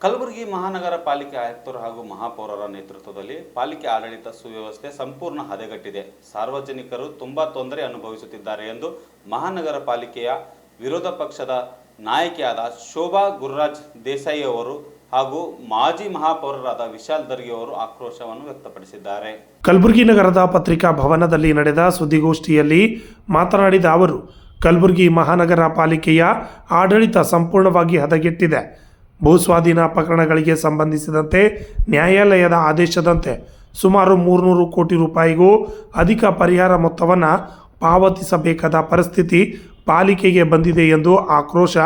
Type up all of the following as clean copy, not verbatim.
ಕಲಬುರಗಿ ಮಹಾನಗರ ಪಾಲಿಕೆ ಆಯುಕ್ತರು ಹಾಗೂ ಮಹಾಪೌರರ ನೇತೃತ್ವದಲ್ಲಿ ಪಾಲಿಕೆ ಆಡಳಿತ ಸುವ್ಯವಸ್ಥೆ ಸಂಪೂರ್ಣ ಹದಗೆಟ್ಟಿದೆ. ಸಾರ್ವಜನಿಕರು ತುಂಬಾ ತೊಂದರೆ ಅನುಭವಿಸುತ್ತಿದ್ದಾರೆ ಎಂದು ಮಹಾನಗರ ಪಾಲಿಕೆಯ ವಿರೋಧ ಪಕ್ಷದ ನಾಯಕಿಯಾದ ಶೋಭಾ ಗುರುರಾಜ್ ದೇಸಾಯಿ ಅವರು ಹಾಗೂ ಮಾಜಿ ಮಹಾಪೌರರಾದ ವಿಶಾಲ್ ದರ್ಗಿ ಅವರು ಆಕ್ರೋಶವನ್ನು ವ್ಯಕ್ತಪಡಿಸಿದ್ದಾರೆ. ಕಲಬುರಗಿ ನಗರದ ಪತ್ರಿಕಾ ಭವನದಲ್ಲಿ ನಡೆದ ಸುದ್ದಿಗೋಷ್ಠಿಯಲ್ಲಿ ಮಾತನಾಡಿದ ಅವರು, ಕಲಬುರಗಿ ಮಹಾನಗರ ಪಾಲಿಕೆಯ ಆಡಳಿತ ಸಂಪೂರ್ಣವಾಗಿ ಹದಗೆಟ್ಟಿದೆ. ಭೂಸ್ವಾಧೀನ ಪ್ರಕರಣಗಳಿಗೆ ಸಂಬಂಧಿಸಿದಂತೆ ನ್ಯಾಯಾಲಯದ ಆದೇಶದಂತೆ ಸುಮಾರು 300 ಕೋಟಿ ರೂಪಾಯಿಗೂ ಅಧಿಕ ಪರಿಹಾರ ಮೊತ್ತವನ್ನು ಪಾವತಿಸಬೇಕಾದ ಪರಿಸ್ಥಿತಿ ಪಾಲಿಕೆಗೆ ಬಂದಿದೆ ಎಂದು ಆಕ್ರೋಶ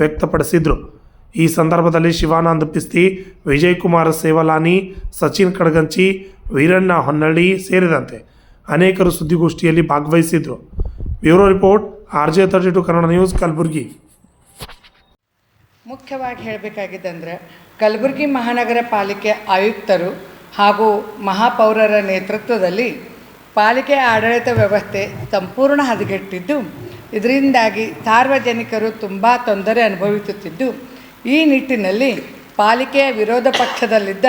ವ್ಯಕ್ತಪಡಿಸಿದರು. ಈ ಸಂದರ್ಭದಲ್ಲಿ ಶಿವಾನಂದ ಪಿಸ್ತಿ, ವಿಜಯಕುಮಾರ್ ಸೇವಲಾನಿ, ಸಚಿನ್ ಕಡಗಂಚಿ, ವೀರಣ್ಣ ಹೊನ್ನಳ್ಳಿ ಸೇರಿದಂತೆ ಅನೇಕರು ಸುದ್ದಿಗೋಷ್ಠಿಯಲ್ಲಿ ಭಾಗವಹಿಸಿದರು. Bureau report, RJ32 Kannada news, Kalaburagi. ಮುಖ್ಯವಾಗಿ ಹೇಳಬೇಕಾಗಿದ್ದಂದರೆ ಕಲಬುರಗಿ ಮಹಾನಗರ ಪಾಲಿಕೆ ಆಯುಕ್ತರು ಹಾಗೂ ಮಹಾಪೌರರ ನೇತೃತ್ವದಲ್ಲಿ ಪಾಲಿಕೆ ಆಡಳಿತ ವ್ಯವಸ್ಥೆ ಸಂಪೂರ್ಣ ಹದಗೆಟ್ಟಿದ್ದು, ಇದರಿಂದಾಗಿ ಸಾರ್ವಜನಿಕರು ತುಂಬ ತೊಂದರೆ ಅನುಭವಿಸುತ್ತಿದ್ದು, ಈ ನಿಟ್ಟಿನಲ್ಲಿ ಪಾಲಿಕೆಯ ವಿರೋಧ ಪಕ್ಷದಲ್ಲಿದ್ದ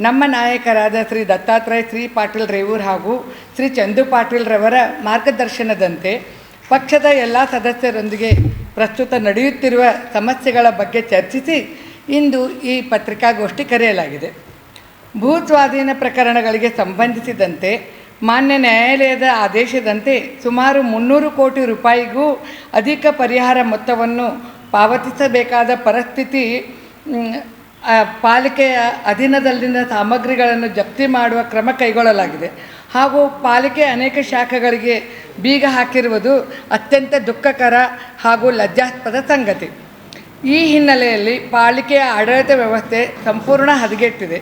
ನಮ್ಮ ನಾಯಕರಾದ ಶ್ರೀ ದತ್ತಾತ್ರೇಯ ಶ್ರೀ ಪಾಟೀಲ್ ರೇವೂರ್ ಹಾಗೂ ಶ್ರೀ ಚಂದು ಪಾಟೀಲ್ ರವರ ಮಾರ್ಗದರ್ಶನದಂತೆ ಪಕ್ಷದ ಎಲ್ಲ ಸದಸ್ಯರೊಂದಿಗೆ ಪ್ರಸ್ತುತ ನಡೆಯುತ್ತಿರುವ ಸಮಸ್ಯೆಗಳ ಬಗ್ಗೆ ಚರ್ಚಿಸಿ ಇಂದು ಈ ಪತ್ರಿಕಾಗೋಷ್ಠಿ ಕರೆಯಲಾಗಿದೆ. ಭೂ ಸ್ವಾಧೀನ ಪ್ರಕರಣಗಳಿಗೆ ಸಂಬಂಧಿಸಿದಂತೆ ಮಾನ್ಯ ನ್ಯಾಯಾಲಯದ ಆದೇಶದಂತೆ ಸುಮಾರು 300 ಕೋಟಿ ರೂಪಾಯಿಗೂ ಅಧಿಕ ಪರಿಹಾರ ಮೊತ್ತವನ್ನು ಪಾವತಿಸಬೇಕಾದ ಪರಿಸ್ಥಿತಿ, ಪಾಲಿಕೆಯ ಅಧೀನದಲ್ಲಿನ ಸಾಮಗ್ರಿಗಳನ್ನು ಜಪ್ತಿ ಮಾಡುವ ಕ್ರಮ ಕೈಗೊಳ್ಳಲಾಗಿದೆ ಹಾಗೂ ಪಾಲಿಕೆ ಅನೇಕ ಶಾಖೆಗಳಿಗೆ ಬೀಗ ಹಾಕಿರುವುದು ಅತ್ಯಂತ ದುಃಖಕರ ಹಾಗೂ ಲಜ್ಜಾಸ್ಪದ ಸಂಗತಿ. ಈ ಹಿನ್ನೆಲೆಯಲ್ಲಿ ಪಾಲಿಕೆಯ ಆಡಳಿತ ವ್ಯವಸ್ಥೆ ಸಂಪೂರ್ಣ ಹದಗೆಟ್ಟಿದೆ.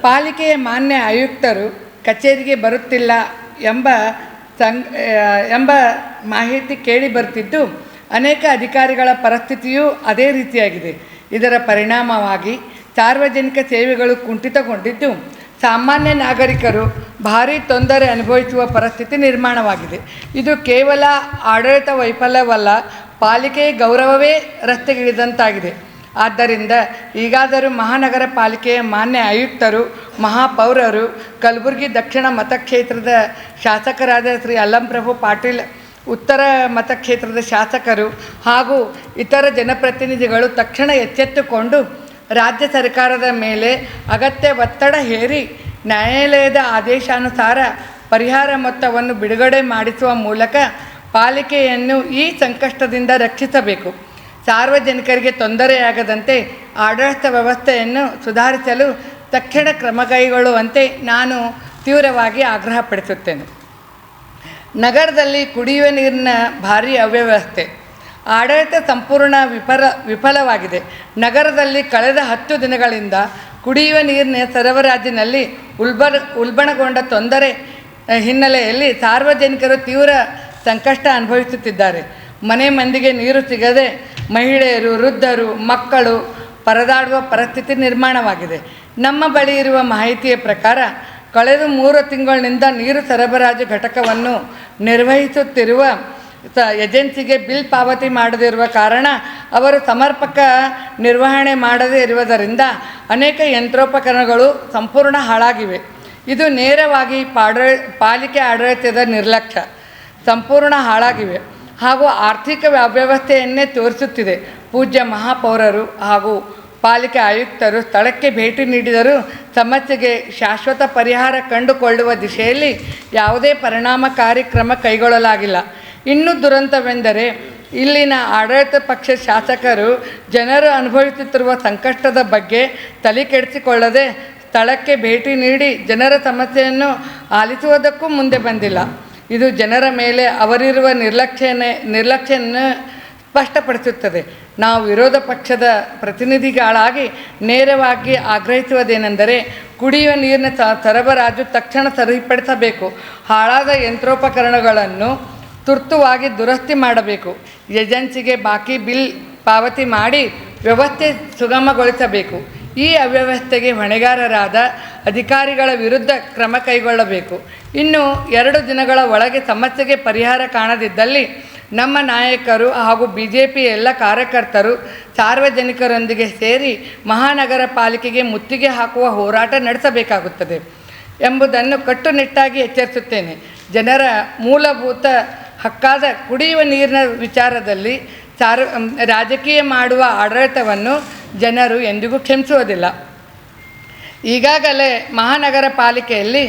ಪಾಲಿಕೆಯ ಮಾನ್ಯ ಆಯುಕ್ತರು ಕಚೇರಿಗೆ ಬರುತ್ತಿಲ್ಲ ಎಂಬ ಮಾಹಿತಿ ಕೇಳಿ ಬರುತ್ತಿದ್ದು, ಅನೇಕ ಅಧಿಕಾರಿಗಳ ಪರಿಸ್ಥಿತಿಯೂ ಅದೇ ರೀತಿಯಾಗಿದೆ. ಇದರ ಪರಿಣಾಮವಾಗಿ ಸಾರ್ವಜನಿಕ ಸೇವೆಗಳು ಕುಂಠಿತಗೊಂಡಿದ್ದು, ಸಾಮಾನ್ಯ ನಾಗರಿಕರು ಭಾರೀ ತೊಂದರೆ ಅನುಭವಿಸುವ ಪರಿಸ್ಥಿತಿ ನಿರ್ಮಾಣವಾಗಿದೆ. ಇದು ಕೇವಲ ಆಡಳಿತ ವೈಫಲ್ಯವಲ್ಲ, ಪಾಲಿಕೆಯ ಗೌರವವೇ ರಸ್ತೆಗಿಳಿದಂತಾಗಿದೆ. ಆದ್ದರಿಂದ ಈಗಾದರೂ ಮಹಾನಗರ ಪಾಲಿಕೆಯ ಮಾನ್ಯ ಆಯುಕ್ತರು, ಮಹಾಪೌರರು, ಕಲಬುರಗಿ ದಕ್ಷಿಣ ಮತಕ್ಷೇತ್ರದ ಶಾಸಕರಾದ ಶ್ರೀ ಅಲ್ಲಂಪ್ರಭು ಪಾಟೀಲ್, ಉತ್ತರ ಮತಕ್ಷೇತ್ರದ ಶಾಸಕರು ಹಾಗೂ ಇತರ ಜನಪ್ರತಿನಿಧಿಗಳು ತಕ್ಷಣ ಎಚ್ಚೆತ್ತುಕೊಂಡು ರಾಜ್ಯ ಸರ್ಕಾರದ ಮೇಲೆ ಅಗತ್ಯ ಒತ್ತಡ ಹೇರಿ ನ್ಯಾಯಾಲಯದ ಆದೇಶಾನುಸಾರ ಪರಿಹಾರ ಮೊತ್ತವನ್ನು ಬಿಡುಗಡೆ ಮಾಡಿಸುವ ಮೂಲಕ ಪಾಲಿಕೆಯನ್ನು ಈ ಸಂಕಷ್ಟದಿಂದ ರಕ್ಷಿಸಬೇಕು. ಸಾರ್ವಜನಿಕರಿಗೆ ತೊಂದರೆಯಾಗದಂತೆ ಆಡಳಿತ ವ್ಯವಸ್ಥೆಯನ್ನು ಸುಧಾರಿಸಲು ತಕ್ಷಣ ಕ್ರಮ ಕೈಗೊಳ್ಳುವಂತೆ ನಾನು ತೀವ್ರವಾಗಿ ಆಗ್ರಹಪಡಿಸುತ್ತೇನೆ. ನಗರದಲ್ಲಿ ಕುಡಿಯುವ ನೀರಿನ ಭಾರೀ ಅವ್ಯವಸ್ಥೆ, ಆಡಳಿತ ಸಂಪೂರ್ಣ ವಿಫಲವಾಗಿದೆ. ನಗರದಲ್ಲಿ ಕಳೆದ 10 ದಿನಗಳಿಂದ ಕುಡಿಯುವ ನೀರಿನ ಸರಬರಾಜಿನಲ್ಲಿ ಉಲ್ಬಣಗೊಂಡ ತೊಂದರೆ ಹಿನ್ನೆಲೆಯಲ್ಲಿ ಸಾರ್ವಜನಿಕರು ತೀವ್ರ ಸಂಕಷ್ಟ ಅನುಭವಿಸುತ್ತಿದ್ದಾರೆ. ಮನೆ ಮಂದಿಗೆ ನೀರು ಸಿಗದೆ ಮಹಿಳೆಯರು, ವೃದ್ಧರು, ಮಕ್ಕಳು ಪರದಾಡುವ ಪರಿಸ್ಥಿತಿ ನಿರ್ಮಾಣವಾಗಿದೆ. ನಮ್ಮ ಬಳಿ ಇರುವ ಮಾಹಿತಿಯ ಪ್ರಕಾರ ಕಳೆದ 3 ತಿಂಗಳಿನಿಂದ ನೀರು ಸರಬರಾಜು ಘಟಕವನ್ನು ನಿರ್ವಹಿಸುತ್ತಿರುವ ಏಜೆನ್ಸಿಗೆ ಬಿಲ್ ಪಾವತಿ ಮಾಡದಿರುವ ಕಾರಣ ಅವರು ಸಮರ್ಪಕ ನಿರ್ವಹಣೆ ಮಾಡದೇ ಇರುವುದರಿಂದ ಅನೇಕ ಯಂತ್ರೋಪಕರಣಗಳು ಸಂಪೂರ್ಣ ಹಾಳಾಗಿವೆ. ಇದು ನೇರವಾಗಿ ಪಾಲಿಕೆ ಆಡಳಿತದ ನಿರ್ಲಕ್ಷ್ಯ ಸಂಪೂರ್ಣ ಹಾಳಾಗಿವೆ ಹಾಗೂ ಆರ್ಥಿಕ ಅವ್ಯವಸ್ಥೆಯನ್ನೇ ತೋರಿಸುತ್ತಿದೆ. ಪೂಜ್ಯ ಮಹಾಪೌರರು ಹಾಗೂ ಪಾಲಿಕೆ ಆಯುಕ್ತರು ಸ್ಥಳಕ್ಕೆ ಭೇಟಿ ನೀಡಿದರೂ ಸಮಸ್ಯೆಗೆ ಶಾಶ್ವತ ಪರಿಹಾರ ಕಂಡುಕೊಳ್ಳುವ ದಿಶೆಯಲ್ಲಿ ಯಾವುದೇ ಪರಿಣಾಮಕಾರಿ ಕ್ರಮ ಕೈಗೊಳ್ಳಲಾಗಿಲ್ಲ. ಇನ್ನೂ ದುರಂತವೆಂದರೆ ಇಲ್ಲಿನ ಆಡಳಿತ ಪಕ್ಷ ಶಾಸಕರು ಜನರು ಅನುಭವಿಸುತ್ತಿರುವ ಸಂಕಷ್ಟದ ಬಗ್ಗೆ ತಲೆ ಕೆಡಿಸಿಕೊಳ್ಳದೆ ಸ್ಥಳಕ್ಕೆ ಭೇಟಿ ನೀಡಿ ಜನರ ಸಮಸ್ಯೆಯನ್ನು ಆಲಿಸುವುದಕ್ಕೂ ಮುಂದೆ ಬಂದಿಲ್ಲ. ಇದು ಜನರ ಮೇಲೆ ಅವರಿರುವ ನಿರ್ಲಕ್ಷ್ಯವನ್ನು ಸ್ಪಷ್ಟಪಡಿಸುತ್ತದೆ. ನಾವು ವಿರೋಧ ಪಕ್ಷದ ಪ್ರತಿನಿಧಿಗಳಾಗಿ ನೇರವಾಗಿ ಆಗ್ರಹಿಸುವುದೇನೆಂದರೆ ಕುಡಿಯುವ ನೀರಿನ ಸರಬರಾಜು ತಕ್ಷಣ ಸರಿಪಡಿಸಬೇಕು. ಹಾಳಾದ ಯಂತ್ರೋಪಕರಣಗಳನ್ನು ತುರ್ತುವಾಗಿ ದುರಸ್ತಿ ಮಾಡಬೇಕು. ಏಜೆನ್ಸಿಗೆ ಬಾಕಿ ಬಿಲ್ ಪಾವತಿ ಮಾಡಿ ವ್ಯವಸ್ಥೆ ಸುಗಮಗೊಳಿಸಬೇಕು. ಈ ಅವ್ಯವಸ್ಥೆಗೆ ಹೊಣೆಗಾರರಾದ ಅಧಿಕಾರಿಗಳ ವಿರುದ್ಧ ಕ್ರಮ ಕೈಗೊಳ್ಳಬೇಕು. ಇನ್ನು 2 ದಿನಗಳ ಒಳಗೆ ಸಮಸ್ಯೆಗೆ ಪರಿಹಾರ ಕಾಣದಿದ್ದಲ್ಲಿ ನಮ್ಮ ನಾಯಕರು ಹಾಗೂ BJP ಎಲ್ಲ ಕಾರ್ಯಕರ್ತರು ಸಾರ್ವಜನಿಕರೊಂದಿಗೆ ಸೇರಿ ಮಹಾನಗರ ಪಾಲಿಕೆಗೆ ಮುತ್ತಿಗೆ ಹಾಕುವ ಹೋರಾಟ ನಡೆಸಬೇಕಾಗುತ್ತದೆ ಎಂಬುದನ್ನು ಕಟ್ಟುನಿಟ್ಟಾಗಿ ಎಚ್ಚರಿಸುತ್ತೇನೆ. ಜನರ ಮೂಲಭೂತ ಹಕ್ಕಾದ ಕುಡಿಯುವ ನೀರಿನ ವಿಚಾರದಲ್ಲಿ ರಾಜಕೀಯ ಮಾಡುವ ಆಡಳಿತವನ್ನು ಜನರು ಎಂದಿಗೂ ಕ್ಷಮಿಸುವುದಿಲ್ಲ. ಈಗಾಗಲೇ ಮಹಾನಗರ ಪಾಲಿಕೆಯಲ್ಲಿ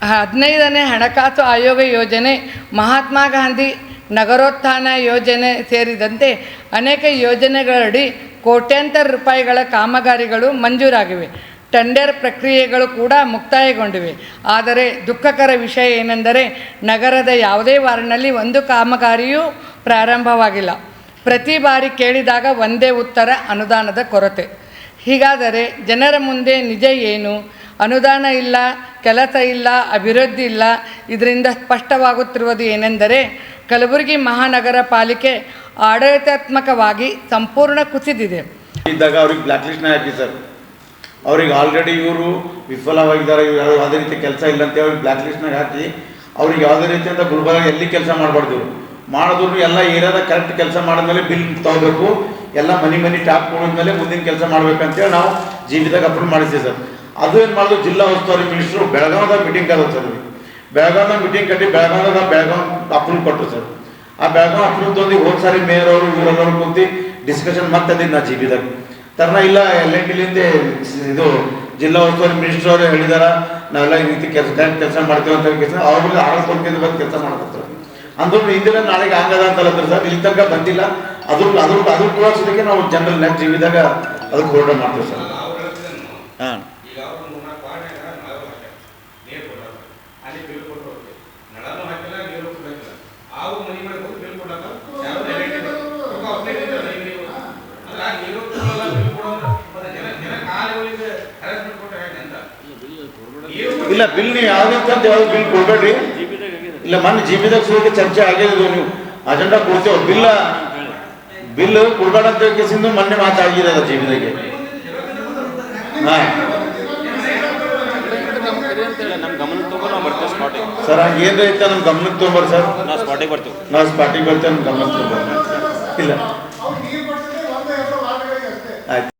15ನೇ ಹಣಕಾಸು ಆಯೋಗ ಯೋಜನೆ, ಮಹಾತ್ಮ ಗಾಂಧಿ ನಗರೋತ್ಥಾನ ಯೋಜನೆ ಸೇರಿದಂತೆ ಅನೇಕ ಯೋಜನೆಗಳಡಿ ಕೋಟ್ಯಾಂತರ ರೂಪಾಯಿಗಳ ಕಾಮಗಾರಿಗಳು ಮಂಜೂರಾಗಿವೆ. ಟೆಂಡರ್ ಪ್ರಕ್ರಿಯೆಗಳು ಕೂಡ ಮುಕ್ತಾಯಗೊಂಡಿವೆ. ಆದರೆ ದುಃಖಕರ ವಿಷಯ ಏನೆಂದರೆ ನಗರದ ಯಾವುದೇ ವಾರ್ಡ್ನಲ್ಲಿ ಒಂದು ಕಾಮಗಾರಿಯೂ ಪ್ರಾರಂಭವಾಗಿಲ್ಲ. ಪ್ರತಿ ಬಾರಿ ಕೇಳಿದಾಗ ಒಂದೇ ಉತ್ತರ, ಅನುದಾನದ ಕೊರತೆ. ಹೀಗಾದರೆ ಜನರ ಮುಂದೆ ನಿಜ ಏನು? ಅನುದಾನ ಇಲ್ಲ, ಕೆಲಸ ಇಲ್ಲ, ಅಭಿವೃದ್ಧಿ ಇಲ್ಲ. ಇದರಿಂದ ಸ್ಪಷ್ಟವಾಗುತ್ತಿರುವುದು ಏನೆಂದರೆ ಕಲಬುರಗಿ ಮಹಾನಗರ ಪಾಲಿಕೆ ಆಡಳಿತಾತ್ಮಕವಾಗಿ ಸಂಪೂರ್ಣ ಕುಸಿದಿದೆ. ಇದ್ದಾಗ ಅವ್ರಿಗೆ ಬ್ಲ್ಯಾಕ್ ಲಿಸ್ಟ್ನ ಹಾಕಿ ಸರ್, ಅವ್ರಿಗೆ ಆಲ್ರೆಡಿ ಇವರು ವಿಫಲವಾಗಿದ್ದಾರೆ, ಇವ್ರು ಯಾವುದೇ ರೀತಿ ಕೆಲಸ ಇಲ್ಲ ಅಂತ ಅವ್ರಿಗೆ ಬ್ಲ್ಯಾಕ್ ಲಿಸ್ಟ್ನಾಗ ಹಾಕಿ ಅವ್ರಿಗೆ ಯಾವುದೇ ರೀತಿಯಿಂದ ಗುಲ್ಬರ್ಗ ಎಲ್ಲಿ ಕೆಲಸ ಮಾಡಬಾರ್ದು, ಮಾಡಿದ್ರು ಎಲ್ಲ ಏರಿಯಾದ ಕರೆಕ್ಟ್ ಕೆಲಸ ಮಾಡಿದ್ಮೇಲೆ ಬಿಲ್ ತಗೋಬೇಕು, ಎಲ್ಲ ಮನಿ ಟ್ಯಾಪ್ ಕೊಡಿದ್ಮೇಲೆ ಮುಂದಿನ ಕೆಲಸ ಮಾಡ್ಬೇಕಂತೇಳಿ ನಾವು ಜೀವಿದಾಗ ಅಪ್ರೂವ್ ಮಾಡಿದ್ದೀವಿ ಸರ್. ಅದು ಏನು ಮಾಡೋದು, ಜಿಲ್ಲಾ ಉಸ್ತುವಾರಿ ಮಿನಿಸ್ಟ್ರು ಬೆಳಗಾವದಾಗ ಮೀಟಿಂಗ್ ಆದ ಸರ್. ಬೆಳಗಾವದಾಗ ಮೀಟಿಂಗ್ ಕಟ್ಟಿ ಬೆಳಗಾವ್ ಅಪ್ರೂವ್ ಕೊಟ್ಟರು ಸರ್. ಆ ಬೆಳಗಾವ್ ಅಪ್ರೂವ್ ತೊಂದು ಹೋದ್ ಸಾರಿ ಮೇಯರ್ ಅವರು ಇವರೆಲ್ಲರೂ ಕುಂತು ಡಿಸ್ಕಷನ್ ಮಾಡ್ತಿದ್ದೀನಿ ನಾ ಜೀವಿದಾಗ ತರನ ಇಲ್ಲ. LNTಲಿಂದ ಇದು ಜಿಲ್ಲಾ ಉಸ್ತುವಾರಿ ಮಿನಿಸ್ಟ್ರ್ ಅವರು ಹೇಳಿದಾರ, ನಾವೆಲ್ಲ ಈ ರೀತಿ ಕೆಲಸ ಮಾಡ್ತೀವಿ ಅಂತ ಕೆಲಸ ಅವ್ರಿಗೆ ಆಡಳಿತ ಬಂದು ಕೆಲಸ ಮಾಡ್ತಾರೆ ಅಂದ್ರೂ ಹಿಂದಿನ ನಾಳೆಗೆ ಆಗದ ಅಂತಲ್ಲ ಸರ್. ಇಲ್ಲಿ ತನಕ ಬಂದಿಲ್ಲ. ಅದ್ರ ಕೂಡ ಸದ್ಯಕ್ಕೆ ನಾವು ಜನರಲ್ ನೆಕ್ಸ್ಟ್ ಜೀವಿದಾಗ ಅದಕ್ಕೆ ಹೋರಾಟ ಮಾಡ್ತೀವಿ ಸರ್. ಹಾಂ ಇಲ್ಲ, ಬಿಲ್ ನೀವು ಯಾವ್ದಂತ ಯಾವ್ದು ಬಿಲ್ ಕೊಡ್ಬೇಡ್ರಿ. ಇಲ್ಲ, ಮೊನ್ನೆ ಜೀಬಿದಾಗ ಸುದ್ದಿ ಚರ್ಚೆ ಆಗಿದ್ದು, ನೀವು ಅಜೆಂಡಾ ಕೊಡ್ತೇವೆ. ಬಿಲ್ ಕೊಡ್ಬೇಡ ಅಂತ ಕೇಸಿಂದ ಮೊನ್ನೆ ಮಾತಾಡಿದ ಜೀಬಿದಾಗೆ. ಸರ್ ಹಂಗೇನ್ರ ಐತೆ ನಮ್ ಗಮನಕ್ಕೆ ತೊಗೊಂಬರ್ರಿ ಸರ್. ನಾವು ಸ್ಪಾಟಿಗೆ ಬರ್ತೇವೆ, ನಮ್ ಗಮನಕ್ಕೆ ತೊಗೊಂಬರ್ರಿ. ಇಲ್ಲ ಆಯ್ತು.